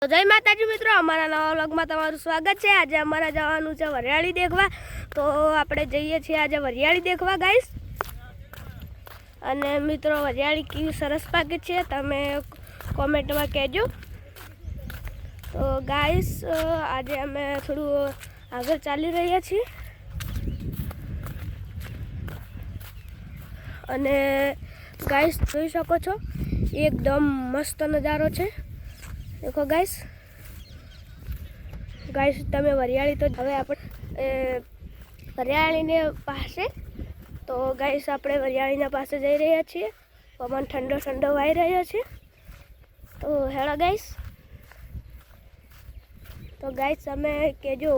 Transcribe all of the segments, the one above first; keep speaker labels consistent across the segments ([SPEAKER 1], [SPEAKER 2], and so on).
[SPEAKER 1] તો જય માતાજી મિત્રો, અમારા નવા વ્લોગમાં તમારું સ્વાગત છે। આજે અમારે જવાનું છે વરિયાળી દેખવા। તો આપણે જઈએ છીએ આજે વરિયાળી દેખવા ગાઈસ। અને મિત્રો વરિયાળી કેવી સરસ પાકે છે તમે કોમેન્ટમાં કહેજો। તો ગાઈસ આજે અમે થોડું આગળ ચાલી રહ્યા છીએ અને ગાઈસ જોઈ શકો છો એકદમ મસ્ત નજારો છે। देखो गाइस तमे वरियाળી तो हवे આપણે वरियाळीने पासे तो गाइस આપણે वरियाळीना पासे જઈ રહ્યા છીએ। પવન ઠંડો ઠંડો વાઈ રહ્યો છે। તો હેલો ગાइस, તો गाइस તમે કેજો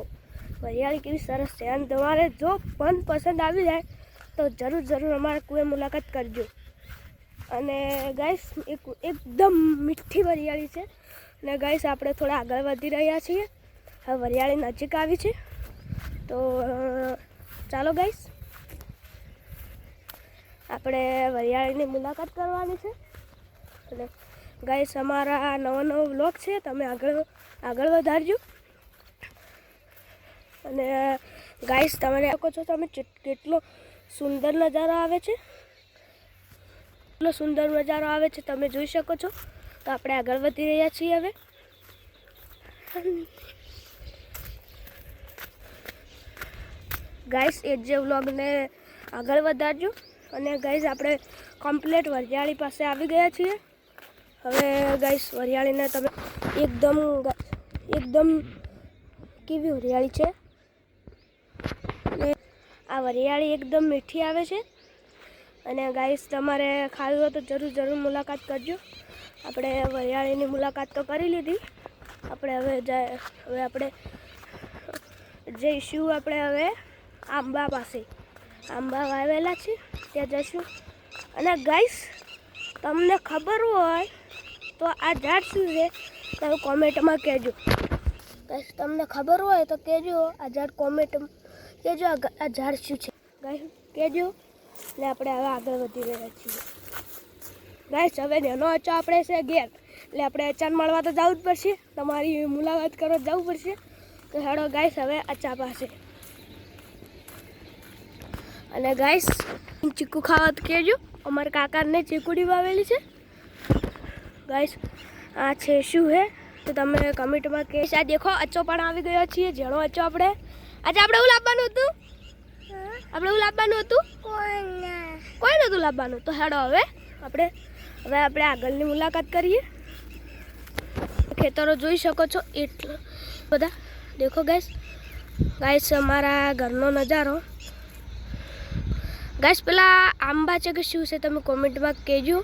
[SPEAKER 1] वरियाળી કેવી સરસ છે અને તમારે જો પણ પસંદ આવી જાય તો જરૂર જરૂર અમારા કુએ મુલાકાત કરજો। અને गाइस एकदम મીઠી वरियाળી છે। ने गाइस આપણે થોડા આગળ વધી રહ્યા છીએ। હવે વરિયાળી નજીક આવી છે તો ચાલો ગાइस આપણે વરિયાળીની મુલાકાત કરવાની છે। અને ગાइस અમારા નવો વ્લોગ છે, તમે આગળ વધારજો। અને ગાइस તમે દેખો છો તમે કેટલો સુંદર નજારો આવે છે, કેટલો સુંદર નજારો આવે છે તમે જોઈ શકો છો। तो આપણે આગળ વધી રહ્યા છીએ હવે। ગાइस એક જે વ્લોગને આગળ વધારજો। અને ગાइस આપણે કમ્પ્લીટ વરિયાળી પાસે આવી ગયા છીએ। હવે ગાइस વરિયાળીને તમે એકદમ કેવી વરિયાળી છે અને આ વરિયાળી એકદમ મીઠી આવે છે। અને ગાइस તમારે ખાવી હોય તો જરૂર મુલાકાત કરજો। આપણે વરિયાળીની મુલાકાત તો કરી લીધી, આપણે હવે આપણે જઈશું આપણે હવે આંબા પાસે। આંબા વાવેલા છે ત્યાં જઈશું। અને ગાइस તમને ખબર હોય તો આ ઝાડ શું છે તમે કોમેન્ટમાં કહેજો। ગાइस તમને ખબર હોય તો કહેજો, આ ઝાડ કોમેન્ટમાં કહેજો આ ઝાડ શું છે ગાइस કહેજો। એટલે આપણે હવે આગળ વધી રહ્યા છીએ गाइस। હવે નેનો અચો આપણે છે ઘેર, એટલે આપણે અચાન મળવા તો જવું જ પડશે, તમારી મુલાકાત કરવા જવું પડશે। તો હેડો गाइस હવે અચા પાસે। અને गाइस ચીકુ ખાવા તો કહેજો, અમારા કાકાને ચીકુડી વાવેલી છે गाइस। આ છે શું હે તો તમે કમેન્ટમાં કહેશો। આ દેખો અચો પણ આવી ગયો છીએ, જેનો અચો આપણે આજે આપણે એવું લાવવાનું હતું, આપણે એવું લાવવાનું હતું કોઈ નતું લાવવાનું। તો હેડો હવે આપણે આગળની મુલાકાત કરીએ। ખેતરો જોઈ શકો છો એટલા બધા દેખો गाइस અમારા ઘરનો નજારો गाइस। પેલા આંબા છે કે શું છે તમે કોમેન્ટમાં કહેજો,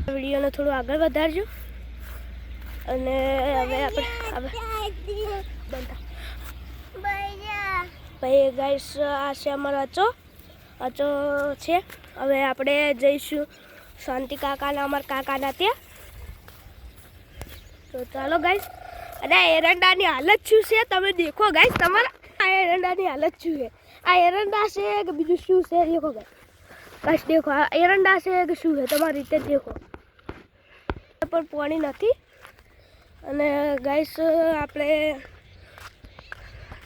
[SPEAKER 1] વિડીયોને થોડું આગળ વધારજો। અને હવે આપણે ભાઈ गाइस આ છે અમારો અચો છે। હવે આપણે જઈશું શાંતિ કાકાના અમારા કાકાના ત્યાં। તો ચાલો गाइस। અને આ એરંડાની હાલત શું છે તમે દેખો गाइस, તમારા આ એરંડાની હાલત શું છે, આ એરંડા છે કે બીજું શું છે દેખો गाइस દેખો આ એરંડા છે કે શું છે તમારી રીતે દેખો। પણ પાણી નથી। અને गाइस આપણે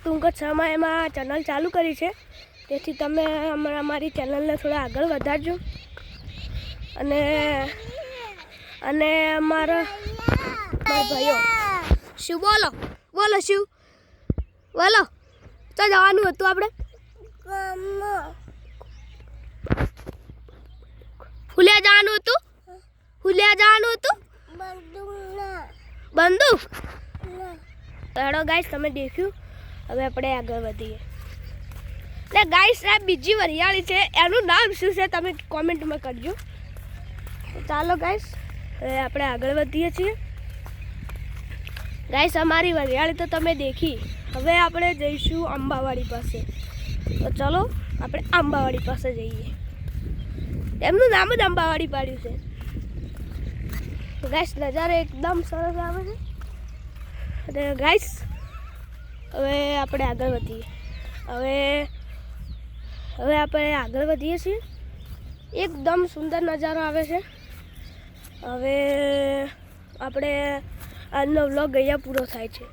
[SPEAKER 1] ટૂંક જ સમયમાં ચેનલ ચાલુ કરી છે, તેથી તમે અમારી ચેનલને થોડા આગળ વધારજો। અને અમારા ભાઈઓ શું બોલો શું બોલો તો જવાનું હતું આપણે હુલિયા જવાનું હતું બંદૂક। તો હેડો गाइस તમે દેખ્યું, હવે આપણે આગળ વધીએ। ને गाइस આ બીજી વરિયાળી છે, એનું નામ શું છે તમે કોમેન્ટમાં કરજો। ચાલો गाइस હવે આપણે આગળ વધીએ છીએ। गाइस અમારી વરિયાળી તો તમે દેખી, હવે આપણે જઈશું આંબાવાડી પાસે। તો ચલો આપણે આંબાવાડી પાસે જઈએ। એમનું નામ જ આંબાવાડી પાડ્યું છે गाइस। નજારો એકદમ સરસ આવે છે। અને गाइस હવે આપણે આગળ વધીએ। હવે આપણે આગળ વધીએ છીએ, એકદમ સુંદર નજારો આવે છે। હવે આપણે આજનો વ્લોગ અહીંયા પૂરો થાય છે.